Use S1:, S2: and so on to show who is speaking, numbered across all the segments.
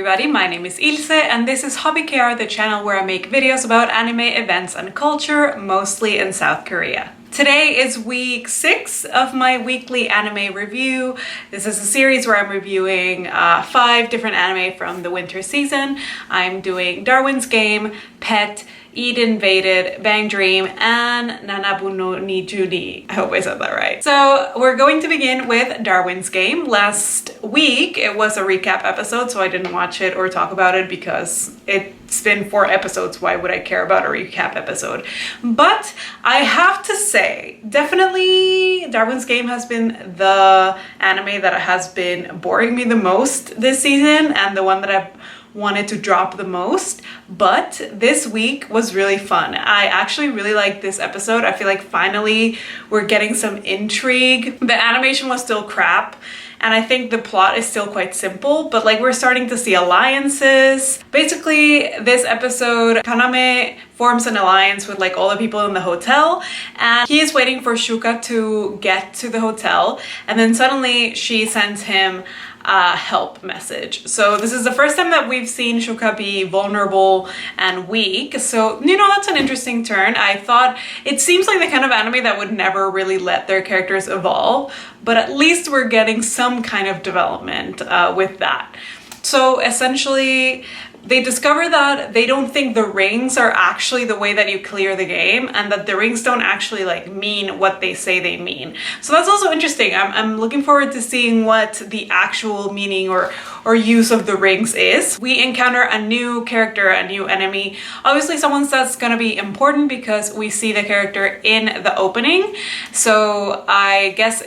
S1: everybody, my name is Ilse and this is hobbykr, the channel where I make videos about anime, events and culture, mostly in South Korea. Today is week 6 of my weekly anime review. This is a series where I'm reviewing 5 different anime from the winter season. I'm doing Darwin's Game, Pet, Eat Invaded, Bang Dream, and Nanabu no Nijuni. I hope I said that right. So we're going to begin with Darwin's Game. Last week it was a recap episode, so I didn't watch it or talk about it because it's been 4 episodes. Why would I care about a recap episode? But I have to say, definitely Darwin's Game has been the anime that has been boring me the most this season and the one that I've wanted to drop the most, but this week was really fun. I actually really liked this episode. I feel like finally we're getting some intrigue. The animation was still crap and I think the plot is still quite simple, but like we're starting to see alliances. Basically this episode, Kaname forms an alliance with like all the people in the hotel and he is waiting for Shuka to get to the hotel and then suddenly she sends him a help message. So this is the first time that we've seen Shuka be vulnerable and weak. So, you know, that's an interesting turn. I thought it seems like the kind of anime that would never really let their characters evolve, but at least we're getting some kind of development with that. So essentially, they discover that they don't think the rings are actually the way that you clear the game and that the rings don't actually like mean what they say they mean. So that's also interesting. I'm looking forward to seeing what the actual meaning or use of the rings is. We encounter a new character, a new enemy. Obviously someone that's gonna be important because we see the character in the opening. So I guess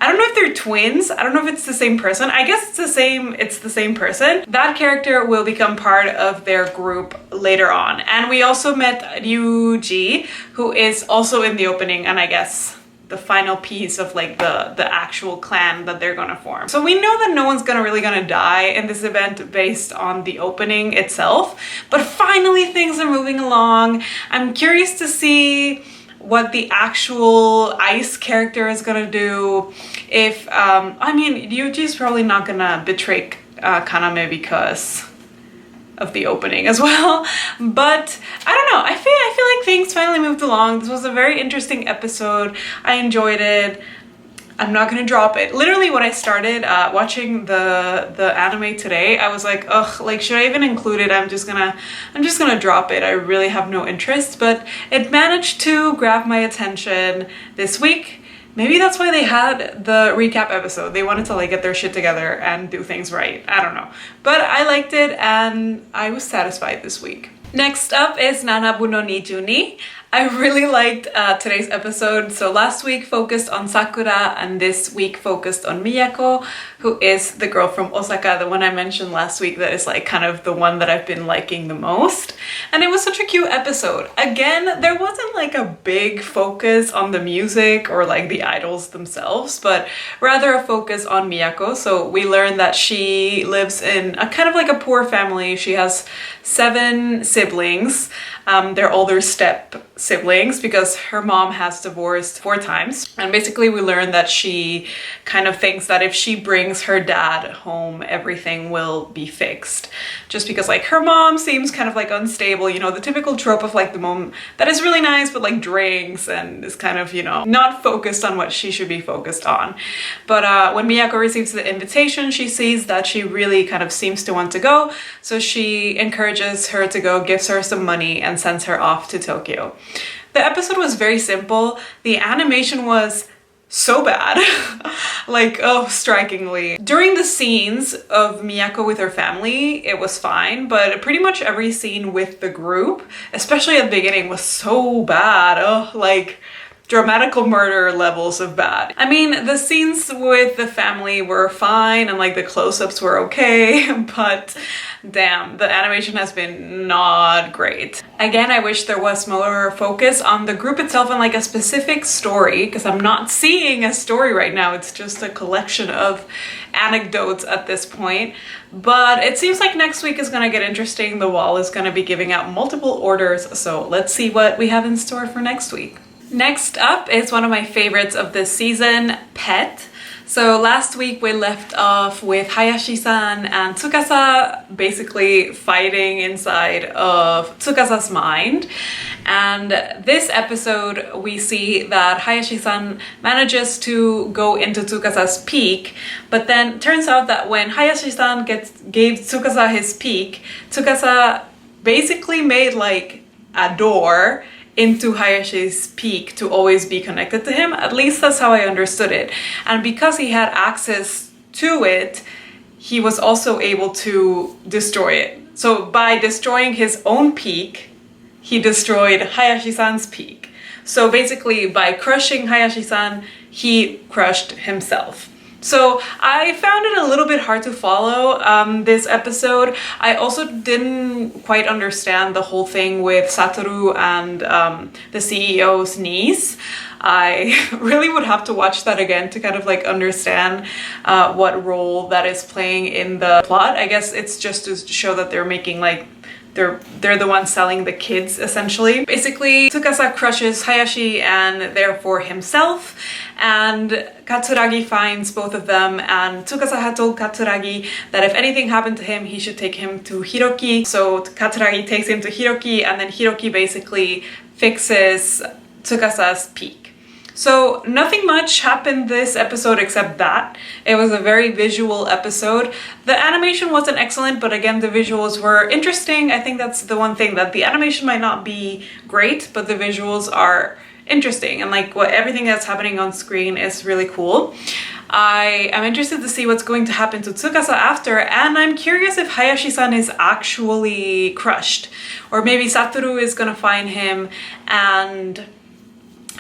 S1: I don't know if they're twins. I don't know if it's the same person. I guess it's the same person. That character will become part of their group later on. And we also met Ryuji, who is also in the opening and I guess the final piece of like the actual clan that they're gonna form. So we know that no one's really gonna die in this event based on the opening itself, but finally things are moving along. I'm curious to see what the actual ice character is gonna do. If I mean, Ryuji's probably not gonna betray Kaname because of the opening as well, but I don't know. I feel like things finally moved along. This was a very interesting episode. I enjoyed it. I'm not gonna drop it. Literally when I started watching the anime today, I was like, ugh, like should I even include it? I'm just gonna drop it. I really have no interest, but it managed to grab my attention this week. Maybe that's why they had the recap episode. They wanted to like get their shit together and do things right. I don't know. But I liked it and I was satisfied this week. Next up is Nanabu no Nijuni. I really liked today's episode. So last week focused on Sakura and this week focused on Miyako, who is the girl from Osaka, the one I mentioned last week that is like kind of the one that I've been liking the most. And it was such a cute episode. Again, there wasn't like a big focus on the music or like the idols themselves, but rather a focus on Miyako. So we learned that she lives in a kind of like a poor family. She has 7 siblings. They're all their step siblings because her mom has divorced 4 times. And basically we learned that she kind of thinks that if she brings her dad home, everything will be fixed. Just because like her mom seems kind of like unstable, you know, the typical trope of like the mom that is really nice but like drinks and is kind of, you know, not focused on what she should be focused on. But when Miyako receives the invitation, she sees that she really kind of seems to want to go. So she encourages her to go, gives her some money and sends her off to Tokyo. The episode was very simple. The animation was so bad, like, oh, strikingly. During the scenes of Miyako with her family, it was fine, but pretty much every scene with the group, especially at the beginning, was so bad. Oh, like dramatical murder levels of bad. I mean, the scenes with the family were fine and like the close-ups were okay, but damn, the animation has been not great. Again, I wish there was more focus on the group itself and like a specific story, because I'm not seeing a story right now. It's just a collection of anecdotes at this point. But it seems like next week is gonna get interesting. The wall is gonna be giving out multiple orders, so let's see what we have in store for next week. Next up is one of my favorites of this season, Pet. So last week we left off with Hayashi-san and Tsukasa basically fighting inside of Tsukasa's mind. And this episode we see that Hayashi-san manages to go into Tsukasa's peak, but then turns out that when Hayashi-san gave Tsukasa his peak, Tsukasa basically made like a door into Hayashi's peak to always be connected to him. At least that's how I understood it. And because he had access to it, he was also able to destroy it. So by destroying his own peak, he destroyed Hayashi-san's peak. So basically by crushing Hayashi-san, he crushed himself. So I found it a little bit hard to follow this episode. I also didn't quite understand the whole thing with Satoru and the CEO's niece. I really would have to watch that again to kind of like understand what role that is playing in the plot. I guess it's just to show that they're making like they're the ones selling the kids, essentially. Basically, Tsukasa crushes Hayashi and therefore himself, and Katsuragi finds both of them, and Tsukasa had told Katsuragi that if anything happened to him, he should take him to Hiroki. So Katsuragi takes him to Hiroki, and then Hiroki basically fixes Tsukasa's peak. So nothing much happened this episode except that. It was a very visual episode. The animation wasn't excellent, but again, the visuals were interesting. I think that's the one thing, that the animation might not be great, but the visuals are interesting, and like everything that's happening on screen is really cool. I am interested to see what's going to happen to Tsukasa after, and I'm curious if Hayashi-san is actually crushed, or maybe Satoru is gonna find him and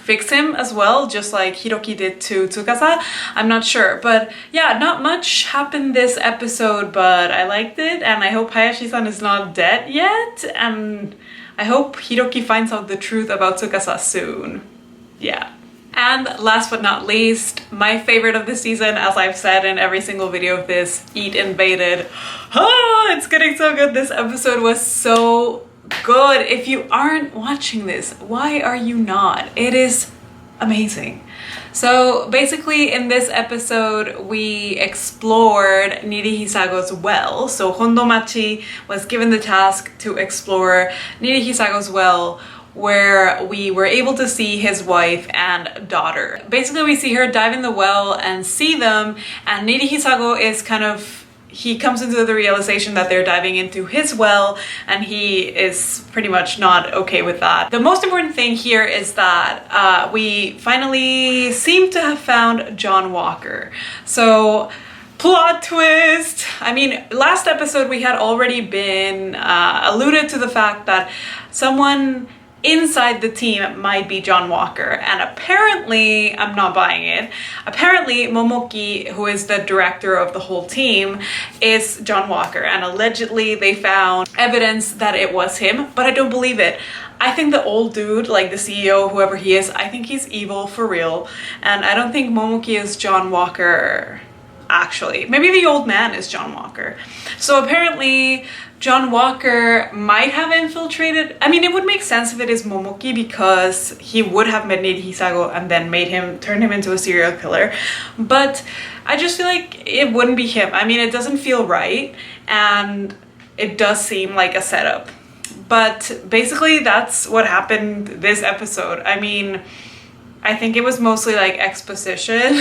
S1: fix him as well, just like Hiroki did to Tsukasa. I'm not sure, but yeah, not much happened this episode, but I liked it, and I hope Hayashi-san is not dead yet, and I hope Hiroki finds out the truth about Tsukasa soon. Yeah. And last but not least, my favorite of the season, as I've said in every single video of this, Eat Invaded. Oh, it's getting so good. This episode was so good. If you aren't watching this, why are you not? It is amazing. So basically in this episode we explored Nirihisago's well. So Hondomachi was given the task to explore Nirihisago's well, where we were able to see his wife and daughter. Basically we see her dive in the well and see them, and Nirihisago is kind of, he comes into the realization that they're diving into his well, and he is pretty much not okay with that. The most important thing here is that we finally seem to have found John Walker. So, plot twist! I mean, last episode we had already been alluded to the fact that someone inside the team might be John Walker, and apparently, I'm not buying it, apparently Momoki, who is the director of the whole team, is John Walker, and allegedly they found evidence that it was him, but I don't believe it. I think the old dude, like the CEO, whoever he is, I think he's evil for real, and I don't think Momoki is John Walker, actually. Maybe the old man is John Walker. So apparently John Walker might have infiltrated. I mean, it would make sense if it is Momoki, because he would have met Nirihisago and then turned him into a serial killer. But I just feel like it wouldn't be him. I mean, it doesn't feel right, and it does seem like a setup. But basically that's what happened this episode. I mean, I think it was mostly like exposition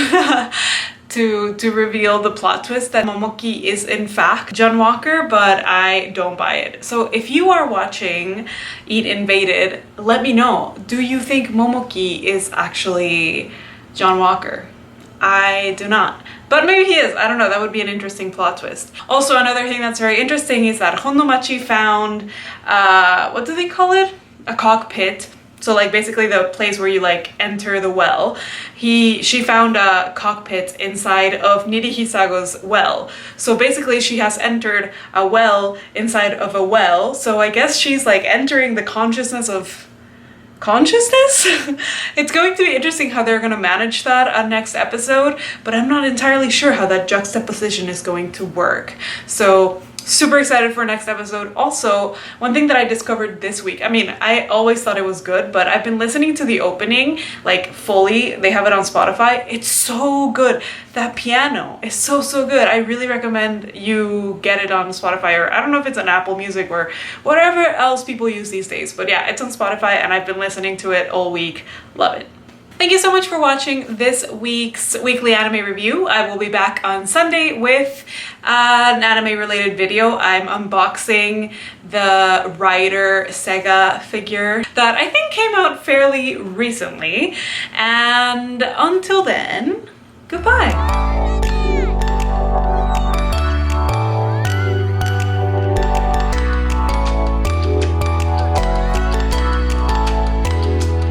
S1: to reveal the plot twist that Momoki is in fact John Walker, but I don't buy it. So if you are watching Eat Invaded, let me know. Do you think Momoki is actually John Walker? I do not. But maybe he is. I don't know. That would be an interesting plot twist. Also, another thing that's very interesting is that Hondomachi found, what do they call it? A cockpit. So like basically the place where you like enter the well. She found a cockpit inside of Nirihisago's well. So basically she has entered a well inside of a well. So I guess she's like entering the consciousness of consciousness? It's going to be interesting how they're going to manage that next episode, but I'm not entirely sure how that juxtaposition is going to work. So Super excited for next episode. Also, one thing that I discovered this week, I mean, I always thought it was good, but I've been listening to the opening like fully. They have it on Spotify. It's so good. That piano is so good. I really recommend you get it on Spotify, or I don't know if it's on Apple Music or whatever else people use these days, but yeah, it's on Spotify and I've been listening to it all week. Love it. Thank you so much for watching this week's weekly anime review. I will be back on Sunday with an anime related video. I'm unboxing the Rider Sega figure that I think came out fairly recently. And until then, goodbye.